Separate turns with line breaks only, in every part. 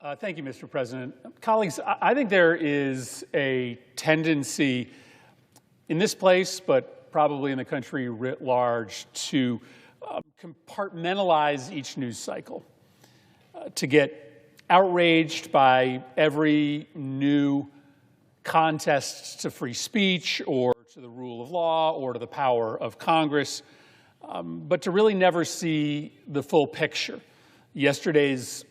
Thank you, Mr. President. Colleagues, I think there is a tendency in this place, but probably in the country writ large, to compartmentalize each news cycle, to get outraged by every new contest to free speech or to the rule of law or to the power of Congress, but to really never see the full picture. Yesterday's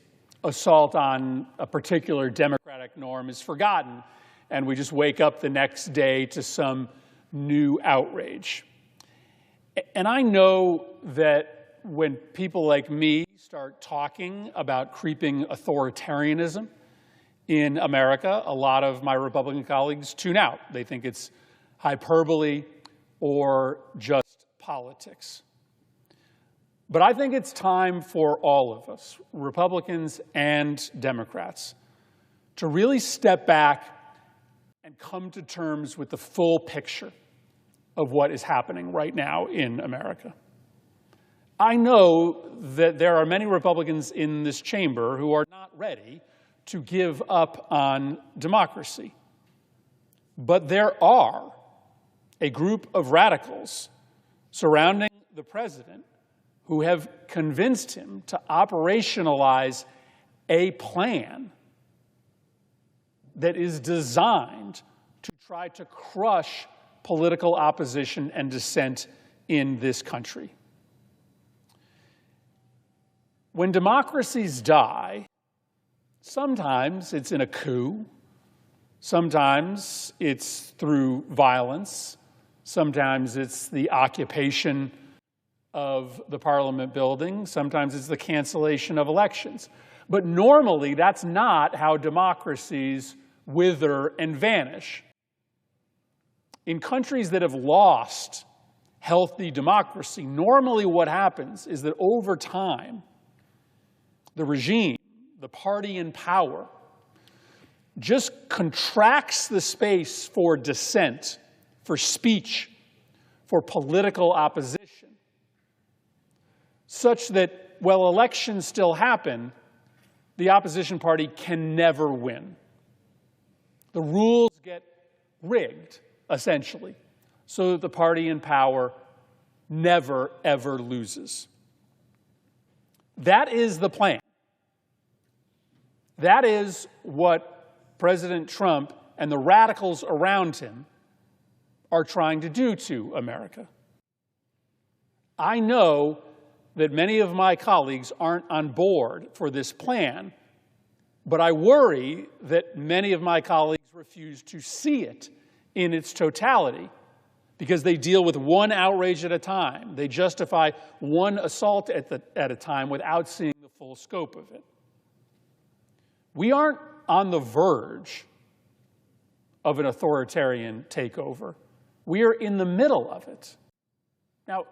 assault on a particular democratic norm is forgotten, and we just wake up the next day to some new outrage. And I know that when people like me start talking about creeping authoritarianism in America, a lot of my Republican colleagues tune out. They think it's hyperbole or just politics. But I think it's time for all of us, Republicans and Democrats, to really step back and come to terms with the full picture of what is happening right now in America. I know that there are many Republicans in this chamber who are not ready to give up on democracy. But there are a group of radicals surrounding the president who have convinced him to operationalize a plan that is designed to try to crush political opposition and dissent in this country. When democracies die, sometimes it's in a coup, sometimes it's through violence, sometimes it's the occupation of the Parliament building, sometimes it's the cancellation of elections. But normally, that's not how democracies wither and vanish. In countries that have lost healthy democracy, normally what happens is that over time, the regime, the party in power, just contracts the space for dissent, for speech, for political opposition, such that while elections still happen, the opposition party can never win. The rules get rigged, essentially, so that the party in power never, ever loses. That is the plan. That is what President Trump and the radicals around him are trying to do to America. I know that many of my colleagues aren't on board for this plan, but I worry that many of my colleagues refuse to see it in its totality because they deal with one outrage at a time. They justify one assault at a time without seeing the full scope of it. We aren't on the verge of an authoritarian takeover. We are in the middle of it. Now,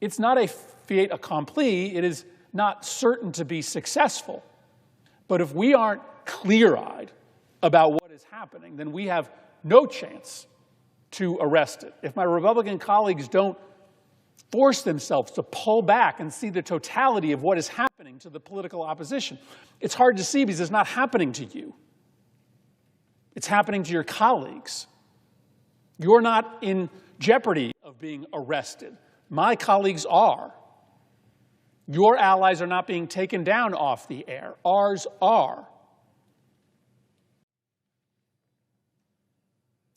it's not a fait accompli. It is not certain to be successful. But if we aren't clear-eyed about what is happening, then we have no chance to arrest it. If my Republican colleagues don't force themselves to pull back and see the totality of what is happening to the political opposition, it's hard to see because it's not happening to you. It's happening to your colleagues. You're not in jeopardy of being arrested. My colleagues are. Your allies are not being taken down off the air. Ours are.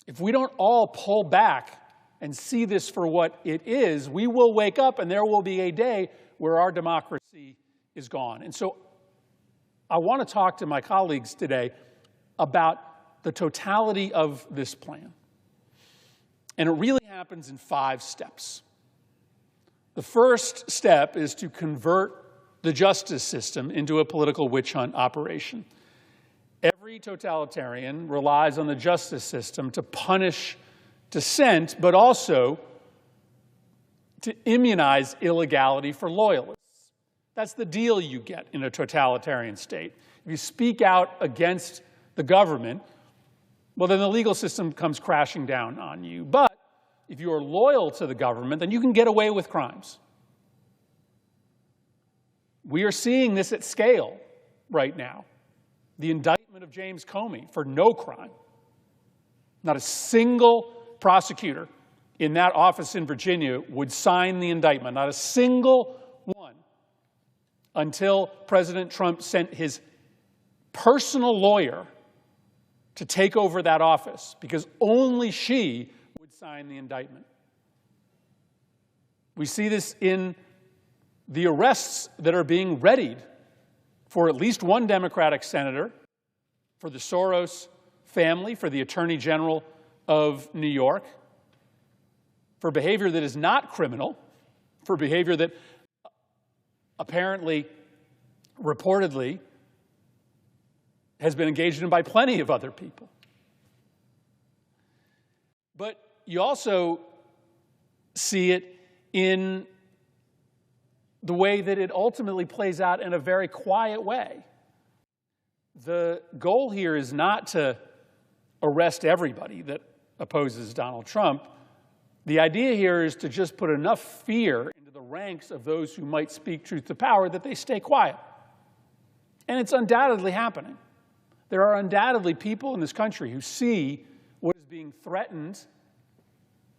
If we don't all pull back and see this for what it is, we will wake up and there will be a day where our democracy is gone. And so I want to talk to my colleagues today about the totality of this plan. And it really happens in 5 steps. The first step is to convert the justice system into a political witch hunt operation. Every totalitarian relies on the justice system to punish dissent, but also to immunize illegality for loyalists. That's the deal you get in a totalitarian state. If you speak out against the government, well, then the legal system comes crashing down on you. But if you are loyal to the government, then you can get away with crimes. We are seeing this at scale right now. the indictment of James Comey for no crime. Not a single prosecutor in that office in Virginia would sign the indictment, not a single one, until President Trump sent his personal lawyer to take over that office, because only she would sign the indictment. We see this in the arrests that are being readied for at least one Democratic senator, for the Soros family, for the Attorney General of New York, for behavior that is not criminal, for behavior that apparently, reportedly, has been engaged in by plenty of other people. But you also see it in the way that it ultimately plays out in a very quiet way. The goal here is not to arrest everybody that opposes Donald Trump. The idea here is to just put enough fear into the ranks of those who might speak truth to power that they stay quiet. And it's undoubtedly happening. There are undoubtedly people in this country who see what is being threatened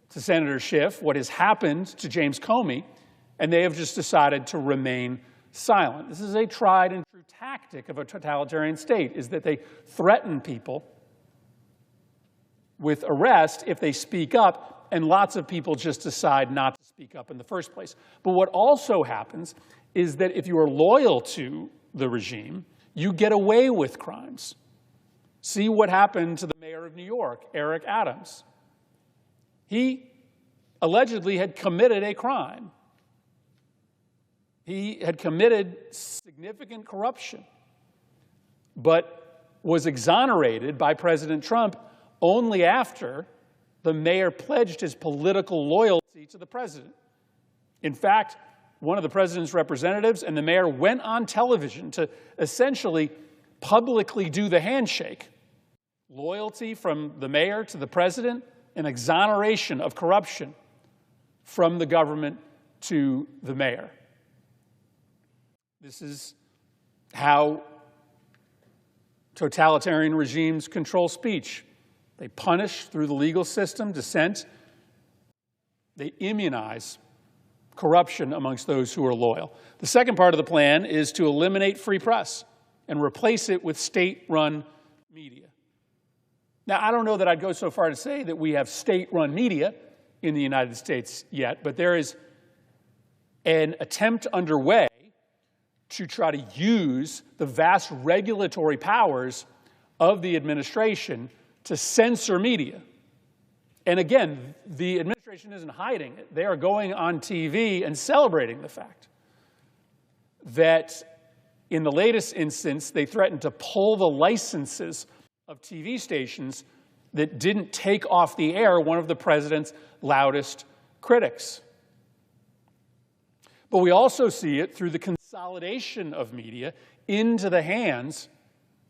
to Senator Schiff, what has happened to James Comey, and they have just decided to remain silent. This is a tried and true tactic of a totalitarian state, is that they threaten people with arrest if they speak up, and lots of people just decide not to speak up in the first place. But what also happens is that if you are loyal to the regime, you get away with crimes. See what happened to the mayor of New York, Eric Adams. He allegedly had committed a crime. He had committed significant corruption, but was exonerated by President Trump only after the mayor pledged his political loyalty to the president. In fact, one of the president's representatives and the mayor went on television to essentially publicly do the handshake. Loyalty from the mayor to the president, and exoneration of corruption from the government to the mayor. This is how totalitarian regimes control speech. They punish through the legal system dissent. They immunize corruption amongst those who are loyal. The second part of the plan is to eliminate free press and replace it with state-run media. Now, I don't know that I'd go so far to say that we have state-run media in the United States yet, but there is an attempt underway to try to use the vast regulatory powers of the administration to censor media. And again, the administration isn't hiding it. They are going on TV and celebrating the fact that in the latest instance, they threatened to pull the licenses of TV stations that didn't take off the air one of the president's loudest critics. But we also see it through the consolidation of media into the hands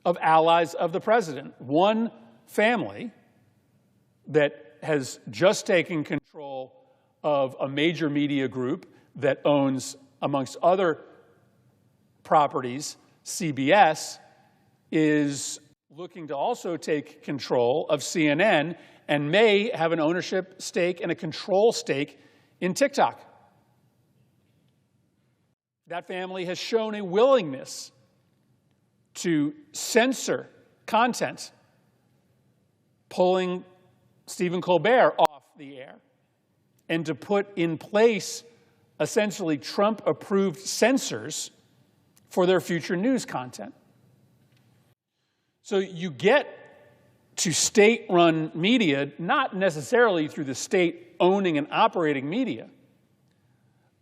of allies of the president. One family that has just taken control of a major media group that owns, amongst other properties, CBS, is looking to also take control of CNN and may have an ownership stake and a control stake in TikTok. That family has shown a willingness to censor content, pulling Stephen Colbert off the air, and to put in place essentially Trump-approved censors for their future news content. So you get to state-run media not necessarily through the state owning and operating media,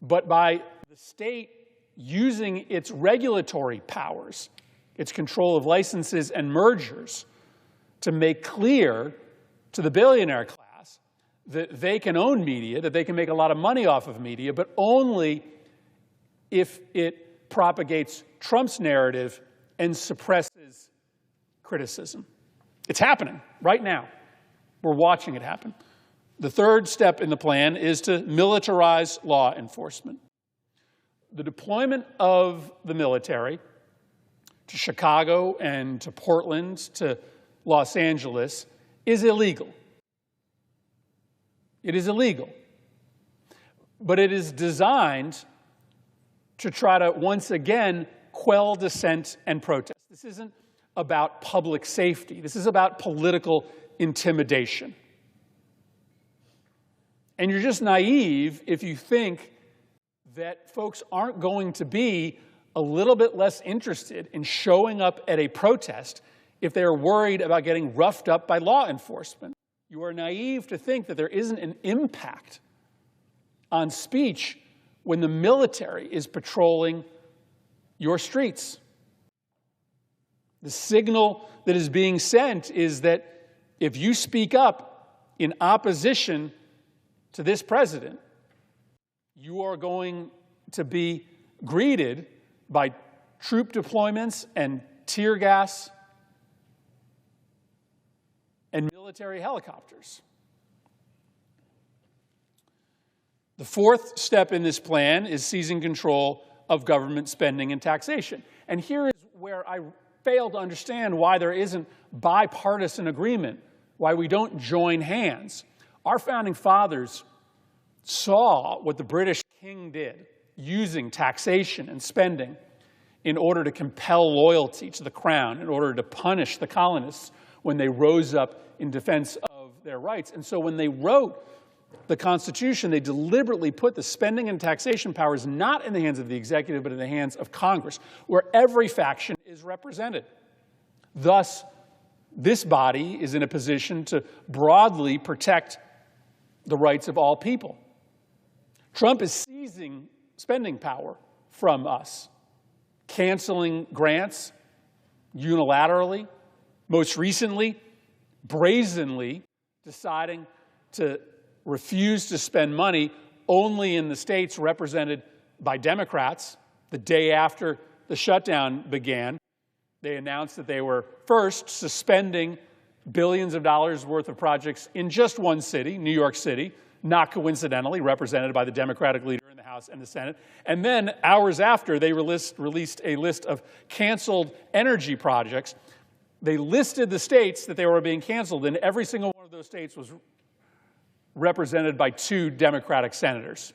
but by the state using its regulatory powers, its control of licenses and mergers, to make clear to the billionaire class that they can own media, that they can make a lot of money off of media, but only if it propagates Trump's narrative and suppresses criticism. It's happening right now. We're watching it happen. The third step in the plan is to militarize law enforcement. The deployment of the military to Chicago and to Portland to Los Angeles is illegal. It is illegal. But it is designed to try to, once again, quell dissent and protest. This isn't about public safety. This is about political intimidation. And you're just naive if you think that folks aren't going to be a little bit less interested in showing up at a protest if they're worried about getting roughed up by law enforcement. You are naive to think that there isn't an impact on speech when the military is patrolling your streets. The signal that is being sent is that if you speak up in opposition to this president, you are going to be greeted by troop deployments and tear gas and military helicopters. The fourth step in this plan is seizing control of government spending and taxation. And here is where I fail to understand why there isn't bipartisan agreement, why we don't join hands. Our founding fathers saw what the British king did, using taxation and spending in order to compel loyalty to the crown, in order to punish the colonists when they rose up in defense of their rights. And so when they wrote the Constitution, they deliberately put the spending and taxation powers not in the hands of the executive, but in the hands of Congress, where every faction is represented. Thus, this body is in a position to broadly protect the rights of all people. Trump is seizing spending power from us, canceling grants unilaterally, most recently, brazenly deciding to refuse to spend money only in the states represented by Democrats. The day after the shutdown began, they announced that they were first suspending billions of dollars worth of projects in just one city, New York City, not coincidentally represented by the Democratic leader in the House and the Senate. And then, hours after, they released a list of canceled energy projects. They listed the states that they were being canceled, and every single one of those states was represented by 2 Democratic senators.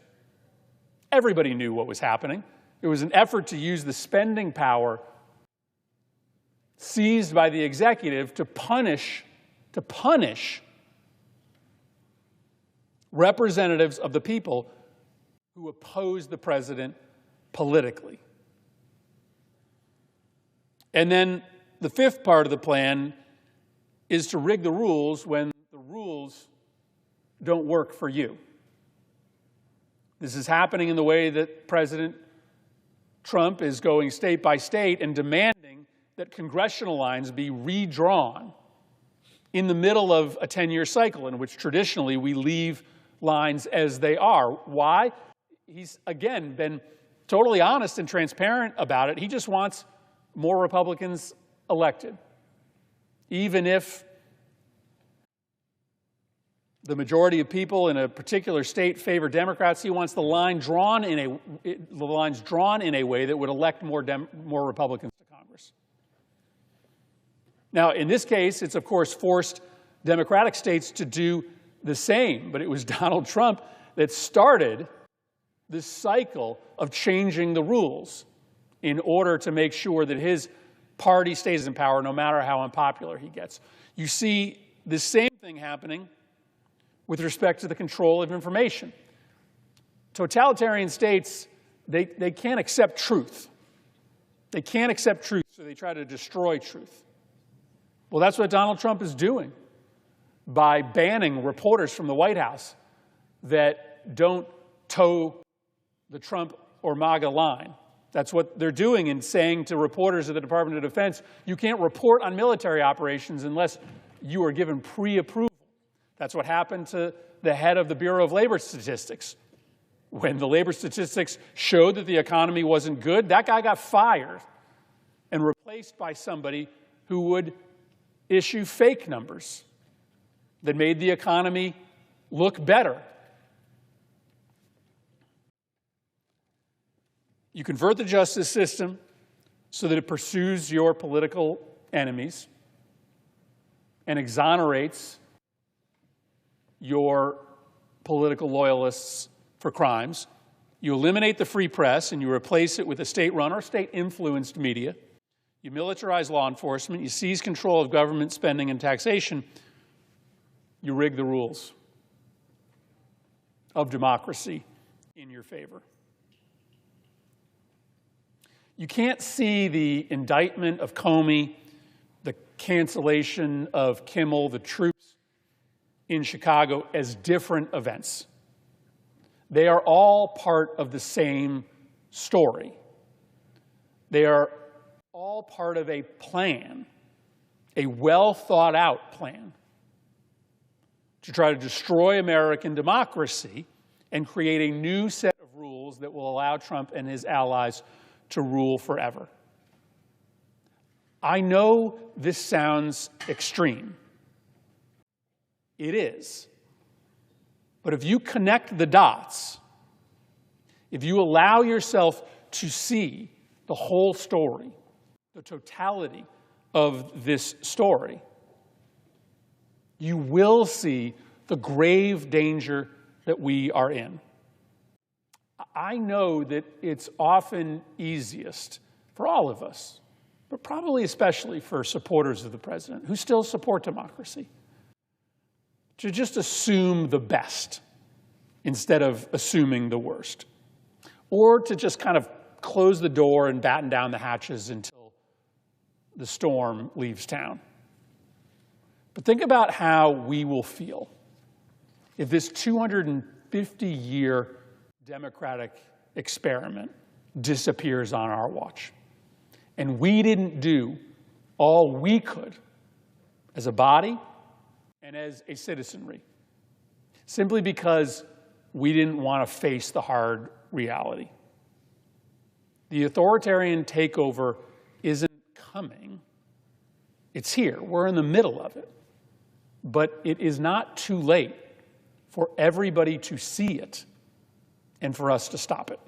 Everybody knew what was happening. It was an effort to use the spending power seized by the executive to punish representatives of the people who oppose the president politically. And then the fifth part of the plan is to rig the rules when the rules don't work for you. This is happening in the way that President Trump is going state by state and demanding that congressional lines be redrawn in the middle of a 10-year cycle in which traditionally we leave lines as they are. Why? He's, again, been totally honest and transparent about it. He just wants more Republicans elected. Even if the majority of people in a particular state favor Democrats, he wants the lines drawn in a way that would elect more Republicans to Congress. Now, in this case, it's of course forced Democratic states to do the same, but it was Donald Trump that started this cycle of changing the rules in order to make sure that his party stays in power no matter how unpopular he gets. You see the same thing happening with respect to the control of information. Totalitarian states, they can't accept truth. They can't accept truth, so they try to destroy truth. Well, that's what Donald Trump is doing by banning reporters from the White House that don't toe the Trump or MAGA line. That's what they're doing in saying to reporters at the Department of Defense, you can't report on military operations unless you are given pre-approval. That's what happened to the head of the Bureau of Labor Statistics. When the labor statistics showed that the economy wasn't good, that guy got fired and replaced by somebody who would issue fake numbers that made the economy look better. You convert the justice system so that it pursues your political enemies and exonerates your political loyalists for crimes. You eliminate the free press and you replace it with a state-run or state-influenced media. You militarize law enforcement. You seize control of government spending and taxation. You rig the rules of democracy in your favor. You can't see the indictment of Comey, the cancellation of Kimmel, the troops in Chicago as different events. They are all part of the same story. They are all part of a plan, a well-thought-out plan to try to destroy American democracy and create a new set of rules that will allow Trump and his allies to rule forever. I know this sounds extreme. It is. But if you connect the dots, if you allow yourself to see the whole story, the totality of this story, you will see the grave danger that we are in. I know that it's often easiest for all of us, but probably especially for supporters of the president who still support democracy, to just assume the best instead of assuming the worst, or to just kind of close the door and batten down the hatches until the storm leaves town. But think about how we will feel if this 250-year democratic experiment disappears on our watch, and we didn't do all we could as a body and as a citizenry, simply because we didn't want to face the hard reality. The authoritarian takeover isn't coming. It's here. We're in the middle of it. But it is not too late for everybody to see it and for us to stop it.